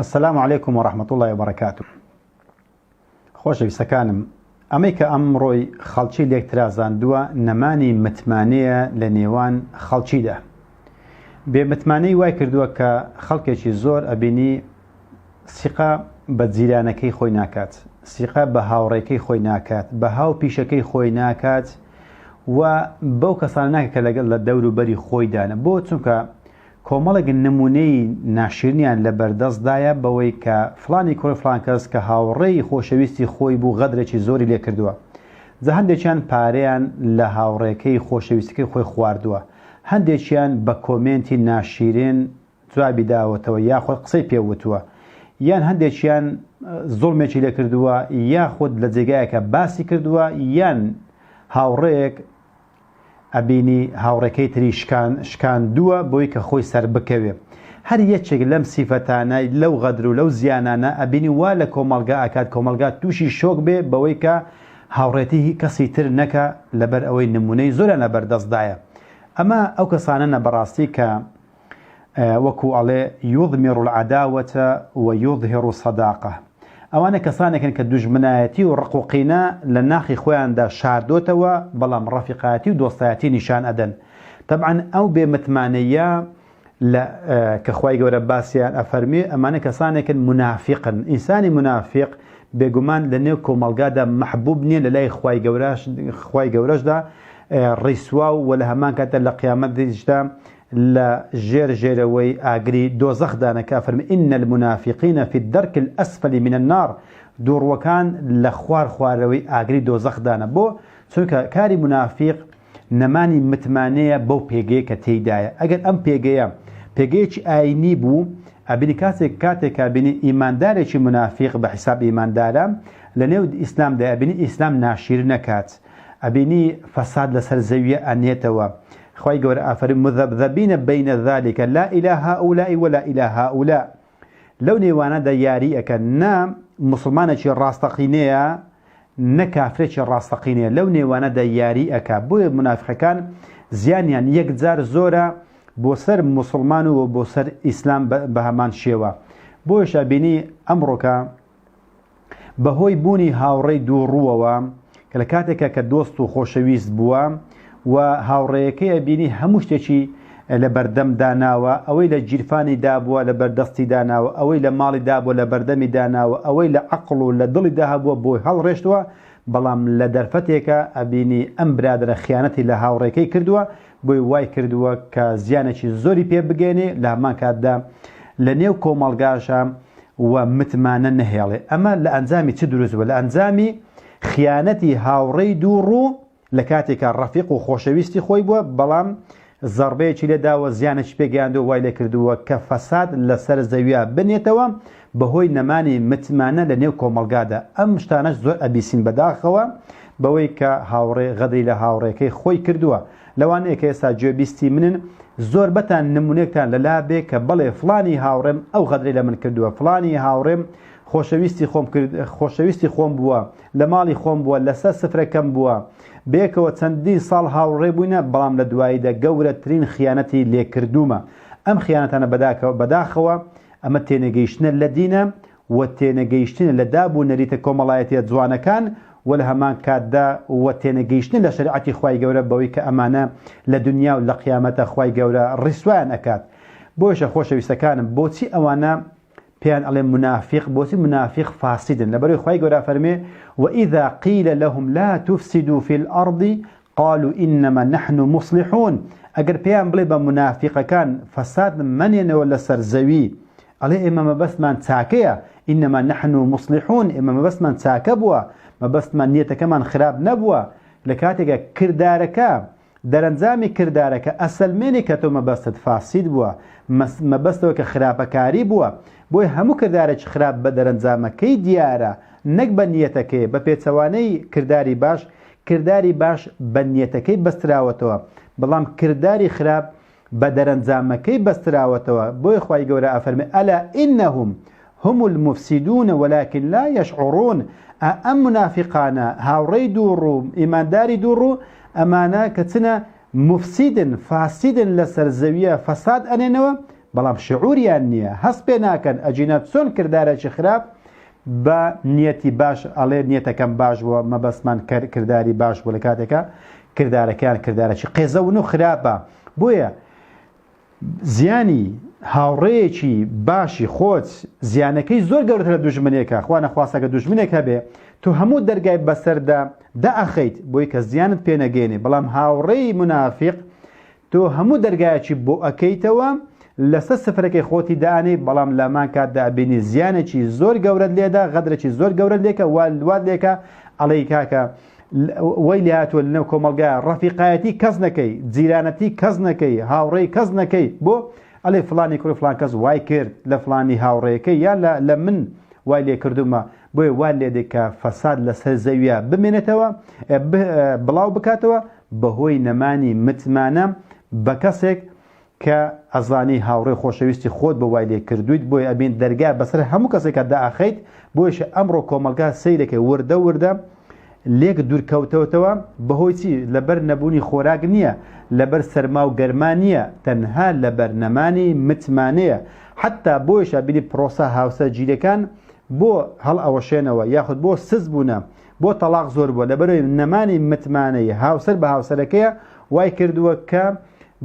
السلام عليكم ورحمة الله وبركاته. خوش بسكانم أميك أمروي خلشي ليك ترازان دوا نماني متمانية لنيوان خلشي ده بمتماني واي كردوا كخلقشي زور أبيني ثقة بزيلانكي خوي ناكات، ثقة بهاوريكي خوي ناكات، بهاو بيشكي خوي ناكات، وبو كساناك للدور بري خوي دانا بو تسونك كومالك النموني ناشرنيان لبردز دايا بوي كفلاني كور فلان كاس كهاوري خوشويستي خوي بو غدرچي زوري لي كردوا زهندچان پاريان لهاوريكي خوشويستي خوي خواردوا هندچان بكومنتي ناشرين جوابي داوتوا يا خو قصي بيوتوا يان هندچان ظلمچي لي كردوا يا خود لجيگايك باسي كردوا يان هاوريك أبيني هاوريكي تري شكان دوا بويك خوي سر بكوي هر يتشك لم صفتانا لو غدرو لو زيانانا أبيني والا كومالغا أكاد كومالغا توشي شوك بي بويك هاوريتي كسيتر نكا لبر أوي نموني زولا لبر دايا أما أو كساننا براستي وكو عليه يضمر العداوة ويظهر الصداقة أوانا كسانك كدجمناتي ورقوقينا لناخي خوان دا شاردوتوا بلام رفيقاتي ودوستاتي نشان أدن طبعا أو بمتمانية كخواي قورا باسيان أفرمي أمانا كسانك منافقا إنساني منافق بيقومان لنيوكو ملقادا محبوبني للاي خواي قوراش دا ريسواو ولا همان كانت لقيامات ديجتا لا جيروي اغري دوزخ دانا كافر ان المنافقين في الدرك الاسفل من النار دور وكان لخواروي اغري دوزخ دانا بو سوكا كاري منافق نماني متمانيه بو بيجي كتيدايا اگر ام بيجيش ايني بو ابني كاتك ابني ايمانداري منافق بحساب ايماندارا لنيو اسلام ده ابني اسلام ناشر نكات ابني فساد لسر زاويه انيتوا خوي قور آفر مذبذبين بين ذلك لا إلى هؤلاء ولا إلى هؤلاء لو نيوانا دا ياريئك نا مسلمانة راستقينية نكافرة راستقينية لو نيوانا دا ياريئك بو منافق كان زيانيان يكزار زورا بوسر مسلمان وبوسر إسلام بهمان شيوا بوش أبيني أمرك بهوي بوني هاوري دو روا كالكاتك كدوستو خوشويست بوا و هاوريكي بيني هموشتشي لبردم داناوا اوي لجيرفاني دابوا لبردستي داناوا اوي لمالي دابوا لبردمي داناوا اوي لعقلو لدلي دهبوا بو هل رشتوا بلام لدرفتيك ابيني ام برادر خيانتي لهاوريكي كردوا بو واي كردوا كزيانشي زوري بي بغيني لهمان كادا لنيو كومالغاشا ومتمانا نهيالي اما لانزامي تدرس ولا انزامي خيانتي هاوري دورو لكاتك الرفيق وخوشويستي خوي بوا بلام ضربه چي لدا و زيانش بيگاندو وايل كردو كفساد لسر زويا بنيتوا بهوي نماني متمانه لنيو كومالغادا ام شتانش زور ابيسين بداخوا بوي ك هاوري غدري لهاوري كي خوي كردوا لوان اكيسا جوبيستي منن زور بتان نمونيكتان للابي كبلي فلاني هاورم او غدري لمن كردوا فلاني هاورم خوشويستي خوم بوا لمالي خوم بوا لسا سفر كم بوا بيكو تندي صال هاوري بوينا بلام لدوايدا قورترين خيانتي لي كردوما ام خيانتنا بداخوا اما تينيجيشنا لدينا وتينيجيشنا لدابو نريت كومالايتي زوانا كان ولا همان كادا وتينيجيشنا لشريعتي خواي قورا بويك امانه لدنيا ولا قيامه خواي قورا رسوان اكاد بوش خوشويستا كان بوتي اوانا بيان على منافق بوسي منافق فاسد لبري خوي غورا فرمي واذا قيل لهم لا تفسدوا في الارض قالوا انما نحن مصلحون اگر بيان بلي منافق كان فساد من ولا سرزوي عليه اما بس من تاكيا انما نحن مصلحون اما بس من تاكبوا ما بس من نيته كمان خراب نبوا لكاتك كردارك درنزامي كردارك اصل منك تو ما بس فاسد بوا ما بس تو كخراب كاري بوا بوي همو كردارك خراب بدرنزامكي ديارة نك بنيتكي ببيتسواني كرداري باش بنيتكي بستراوتوا بلام كرداري خراب بدرنزامكي بستراوتوا بوي خواي قورا أفرمي ألا إنهم هم المفسدون ولكن لا يشعرون أم منافقانا هاوري دورو إيمان داري دورو أمانا كتنا مفسد فاسد لسر زوية فساد أنينوا بەڵام شعوریان نییە هەست پێ ناکەن ئەجینە چۆن کردارێکی خراپ بە نیەتی باش ئەڵێ نیەتەکەم باش بووە مەبەستمان کردداری باش بوو لە کاتێکە کردارەکان کردارەکی قێزەون و خراپە بۆیە زیانی هاوڕێیەکی باشی خۆت زیانەکەی زۆر گەورەتر لە دوژمنێکە خوا نەخواستەکە دوژمنێک هەبێ تو هەموو دەرگای بەسەردا دەئەخەیت بۆی کە زیانت پێ نەگەێنێ بەڵام هاوڕێی منافق تۆ هەموو دەرگایەکی بۆ ئەەکەیتەوە لەسەر سفرەکەی خۆتی دانێ بەڵام لەمان کاتدا ئەبینی زیانێکی زۆر گەورەت لێدا غەدرێکی زۆر گەورەت لێکە واد لێکە ئەڵەی کاکە وەی لاتوە لەنێو کۆمەلگا ڕەفیقایەتی کەس نەکەی جیرانەتی کەس نەکەی هاوڕێی کەس نەکەی بۆ ئەڵێ فلانی کوڕی فلان کەس وای کرد لە فلانی هاوڕێیەکەی یان لە من وای لێ کردومە بۆیە وای لێ دێکە فەساد لەسەر زەویە بمێنێتەوە بڵاو بکاتەوە بەهۆی نەمانی متمانە بە کەسێک کە ئەزانی هاوڕێ خۆشەویستی خۆت بە وای لێ کردویت بۆی ئەبین دەرگا بەسەر هەموو کەسێکە دائەخەیت بۆیشە ئەمڕۆ کۆمەلگا سەیرەکەی وردە وردە لێک دوورکەوتەوەتەوە بەهۆی چی لەبەر نەبوونی خۆراک نییە لەبەر سەرما و گەرمان نییە تەنها لە بەرنەمانی متمانەیە حتا بۆیشە بینی پرۆسە هاوسە گیرەکان بۆ هەڵ ئەوەشێنەوە یاخود بۆ سز بوونە بۆ تەلاق زۆر بووە لەبەرەوەی نەمانی متمانەی هاوسەر بە هاوسەرەکەیە وای کردووە کە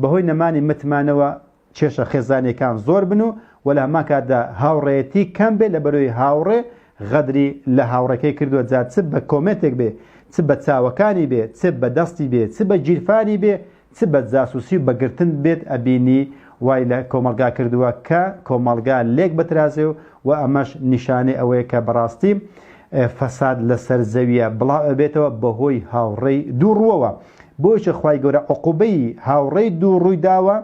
بەهۆی نەمانی متمانەوە کێشە خێزانەکان زۆر بن و وەلا هەمان کاتدا هاوڕێتی کەم بێ لەبەرەوەی هاوڕێ غەدری لە هاوڕەکەی کردووە جات چ بە کۆمێتێک بێ چ بە چاوەکانی بێ چ بە دەستی بێ چ بە گیرفانی بێ چ بە جاسوسی و بەگرتن بێت ئەبینی وای لە کۆمەلگا کردووە کە کۆمەلگا لێک بەترازێ و ئەمەش نیشانەی ئەوەیە کە بەڕاستی فەساد لەسەر زەویە بڵاو ئەبێتەوە بەهۆی هاوڕێی دوو ڕووەوە بۆیە خوای گەورە عقوبەی هاوڕێی دوو ڕووی داوە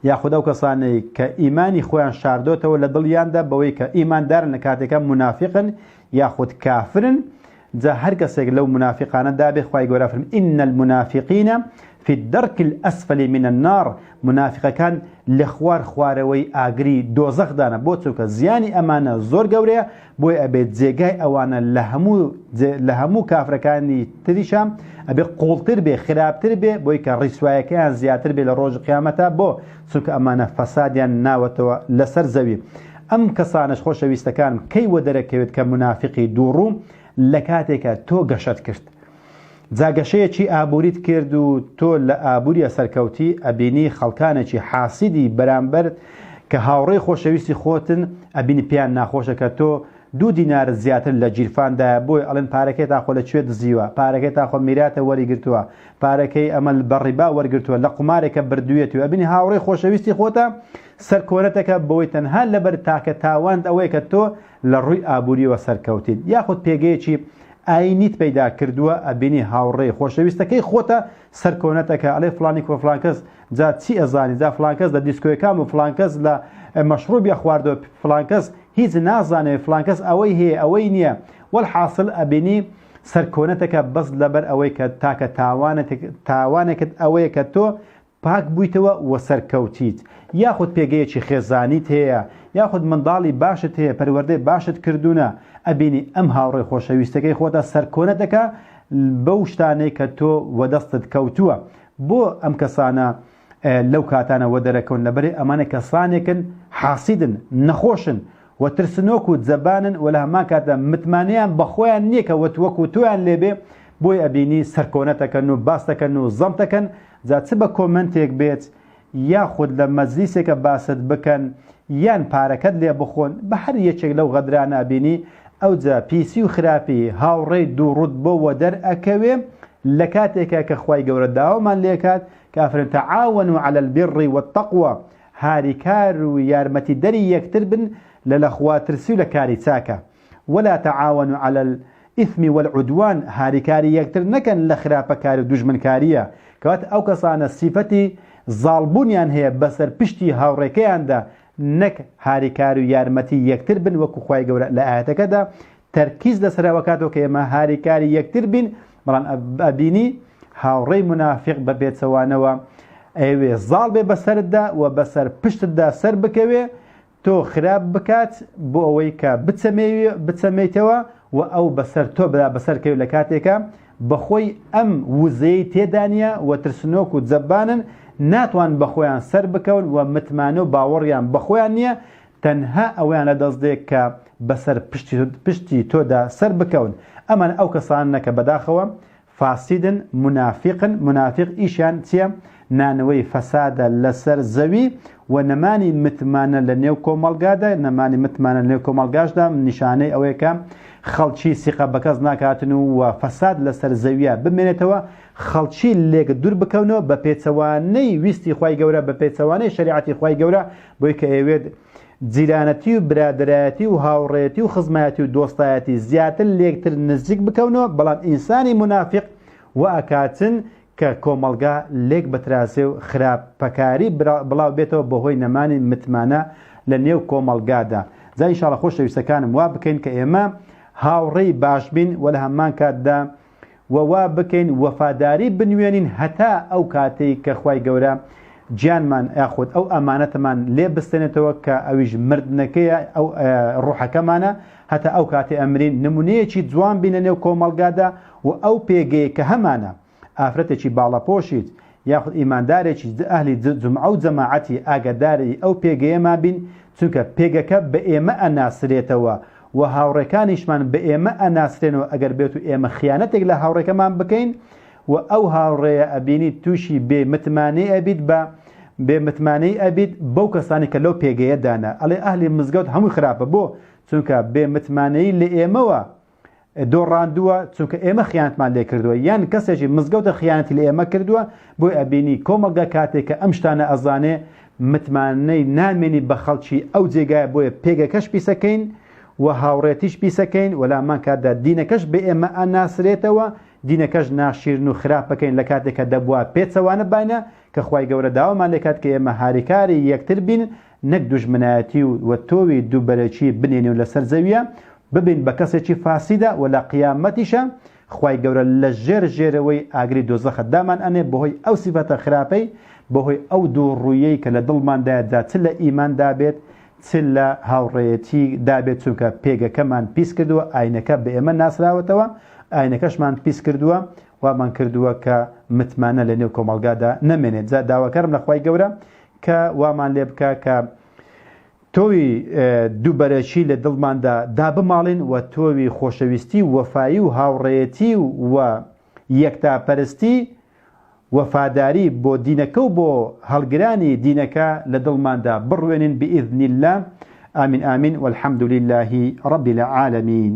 یاخود ئەو کەسانەی کە ئیمانی خۆیان شاردۆتەوە لە دڵیاندا بەوەی کە ئیماندارن لە کاتێکە منافقن یاخود کافرن جا هەر کەسێک لەو منافقانە دابێ خوای گەورە فەرمێ ئین المنافقین في الدرك الأسفل من النار منافقەکان لە خوارەوەی ئاگری دۆزەخدانە بۆ چونکە زیانی ئەمانە زۆر گەورەیە بۆی ئەبێت جێگای ئەوانە لە هەموو کافرەکانی تریشە ئەبێ قوڵتر بێ خراپتر بێ بۆی کە ڕیسوایەکەیان زیاتر بێ لە ڕۆژ قیامەتە بۆ چونکە ئەمانە فەسادیان ناوەتەوە لەسەر زەوی ئەم کەسانش خۆشەویستەکانم کەی وە دەرەکەوێت کە منافقی دووڕوو لە کاتێکە تۆ گەشت کرد جاگەشەیەکی ئابووریت کرد و تۆ لە ئابووریە سەرکەوتی ئەبینی خەڵکانێکی حاسیدی بەرامبەر کە هاوڕێی خۆشەویستی خۆتن ئەبینی پیان ناخۆشەکە تۆ 2 دینار زیاتر لە جیرفاندایە بۆی ئەڵێن پارەکەی تاخۆ لەکوێ دزیوە پارەکەی تاخۆ میراتە وەریگرتووە پارەکەی ئەمە بەڕیبا وەرگرتووە لە قمارێکە بردوێتەوە ئەبینی هاوڕێی خۆشەویستی خۆتە سەرکۆنەتەکە بەوەی تەنها لەبەر تاکە تاواند ئەوەیە کە تۆ لە ڕووی ئابووریەوە سەرکەوتیت یاخود پێگەیەکی ئاینیت پەیدا کردووە ئەبینی هاوڕێی خۆشەویستەکەی خۆتە سەرکۆنەتەکە ئەڵێ فلانی کۆ فلان کەس جا چی ئەزانی جا فلان کەس لە دیسکۆیەکان و فلان کەس لە مەشروبی خواردەوە فلان کەس هیچ نازانێت فلان کەس ئەوەی هەیە ئەوەی نییە وەڵحاصل ئەبینی سەرکۆنەتەکە بەس لەبەر ئەوەی کە تاکە تاوانێکت ئەوەیە کە تۆ پاک بوویتەوە وە سەرکەوتیت یاخود پێگەیەکی خێزانیت هەیە یاخود منداڵی باشت هەیە پەروەردەی باشت کردوونە ئەبینی ئەم هاوڕێی خۆشەویستەکەی خۆتە سەرکۆنەتەکە بەو شتانەی کە تۆ وەدەستت کەوتووە بۆ ئەم کەسانە لەو کاتانە وە دەرەکەون لەبەرێ ئەمانە کەسانێکن حاسیدن نەخۆشن و ترسنۆک و جەبانن و لە هەمان کاتە متمانیان بەخۆیان نییە کە وەکو تۆیان لێبێ بۆی ئەبینی سەرکۆنەتەکەن و باستەکەن و زەمتەکەن جا چ بە کۆمنتێک بێت یاخود لە مەزلیسێکە باست بکەن یان پارەکەت لێ بخۆن بە هەر یەکێک لەو غەدرانە ئەبینی ئەوجا پیسی و خراپی هاوڕێی دووڕوت بۆوە دەرئەکەوێ لە کاتێکە کە خوای گەورە داوامان لێکات کافرن تعاونوا على البر والتقوى هاریکار و یارمەتی دەری یەکتر بن لە لەخواترسی و لە کاری چاکە ولا تعاونوا على الإثم والعدوان هاریکاری یەکتر نەکەن لە خراپەکاری و دوژمنکاریە کەوات ئەو کەسانە سیفەتی زاڵبوونیان هەیە بەسەر پشتی هاوڕێکەیاندا نەک هاریکار و یارمەتی یەکتر بن وەکو خوای گەورە لە ئاەتەکەدا تەرکیز لەسەرەوە کاتەوە کە ئێمە هاریکاری یەکتر بین بەڵام ئەبینی هاوڕێی منافق بە بێچەوانەوە ئەوێ زاڵ بێ بەسەردا و بەسەر پشتدا سەر بکەوێ تۆ خراپ بکات بۆ ئەوەی کە بچەمێتەوە و ئەو بەسەر تۆ بدا بەسەرکەوێ لە کاتێکە بەخۆی ئەم وزەی تێدانە و ترسنۆک و جەبانن ناتوان بەخۆیان سەر بکەون و متمانە و باوەڕیان بەخۆیان نییە تەنها ئەویان لە دەستدێک کە بەسەر پشتی تۆدا سەر بکەون ئەمان ئەو کەسانە کە بەداخەوە فاسیدن منافق ئیشیان چییە نانەوەی فەسادە لەسەر زەوی و نەمانی متمانە لە نێو کۆمەڵگادا نەمانی متمانە لە نێو کۆمەڵگاشدا نیشانەی ئەوەیە خەڵکی سیقە بەکەس ناکاتن و فەساد لەسەر زەویە بمێنێتەوە خەڵکی لێک دوور بکەونەوە بە پێچەوانەی ویستی خوای گەورە بە پێچەوانەی شریعەتی خوای گەورە بۆی کە ئەوێت جیرانەتی و برادرایەتی و هاوڕێتی و خزمایەتی و دۆستایەتی زیاتر لێکتر نزیک بکەونەوە بەڵام ئینسانی منافق و ئاکاتن کە کۆمەڵگا لێک بەتراسێ و خراپەکاری بڵاو بێتەوە بەهۆی نەمانی متمانە لە نێو کۆمەڵگادا جا ئینشاڵڵا خۆشەویستەکانم وا بکەین کە ئێمە هاوڕێی باش بین و لە هەمان کاتدا وا بکەین وەفاداری بنوێنین هەتا ئەو کاتەی کە خوای گەورە گیانمان یاخود ئەو ئەمانەتەمان لێ بستێنێتەوە کە ئەویش مردنەکەیە ئەو ڕوحەکەمانە هەتا ئەو کاتێ ئەمرین نمونەیەکی جوان بینە نێو کۆمەڵگادا و ئەو پێگەیە کە هەمانە ئافرەتێکی باڵەپۆشیت یاخود ئیماندارێکی ئەهلی جومعە و جەماعەتی ئاگاداری ئەو پێگەیەما بین چونکە پێگەکە بە ئێمە ئەناسرێتەوە و هاوڕێکانیشمان بە ئێمە ئەناسرێنەوە ئەگەر بێت و ئێمە خیانەتێک لە هاوڕێکەمان بکەین و ئەو هاوڕێیە ئەبینی تووشی بێمتمانەی ئەبیت بە بێمتمانەی ئەبیت بەو کەسانی کە لەو پێگەیەدانە ئەڵێ ئەهلی مزگەوت هەمووی خراپە بۆ چونکە بێمتمانەی لە ئێمەوە دۆڕاندووە چونکە ئێمە خیانەتمان لێ کردووە یان کەسێکی مزگەوتە خیانەتی لە ئێمە کردووە بۆی ئەبینی کۆمەڵگا کاتێک کە ئەم شتانە ئەزانێ متمانەی نامێنی بە خەڵکی ئەو جێگایە بۆیە پێگەکەش پیسەکەین و هاوڕێتیش پیسەکەین وەلامان کاتدا دینەکەش بە ئێمە ئەناسرێتەوە دینەکەش ناشیرن و خراپەکەین لە کاتێکە دەبووە پێچەوانە باینە کە خوای گەورە داوامان لێ کات کە ئێمە هاریکاری یەکتر بین نەک دوژمنایەتی و تۆوی دووبەرەکی بنێنی و لەسەر زەویە ببین بە کەسێکی فاسیدە و لە قیامەتیشە خوای گەورە لە ژێرەوەی ئاگری دۆزەخە دامان ئەنێ بەهۆی ئەو سیفەتە خراپەی بەهۆی ئەو دوو ڕوویەی کە لە دڵماندایدا چ لە ئیمان دابێت چ لە هاوڕێیەتی دابێت چونکە پێگەکەمان پیس کردووە ئاینەکە بە ئێمە ناسراوەتەوە ئاینەکەشمان پیس کردووە وامان کردووە کە متمانە لە نێو کۆمەڵگادا نەمێنێت جا داواکەرم لە خوای گەورە کە وامان لێ بکە کە تۆوی دووبەرەشی لە دڵماندا دابماڵین و تۆوی خۆشەویستی وەفایی و هاوڕێیەتی و یەکتاپەرستی وەفاداری بۆ دینەکە و بۆ هەڵگرانی دینەکە لە دڵماندا بڕوێنین بإذن الله آمين آمين والحمد لله رب العالمين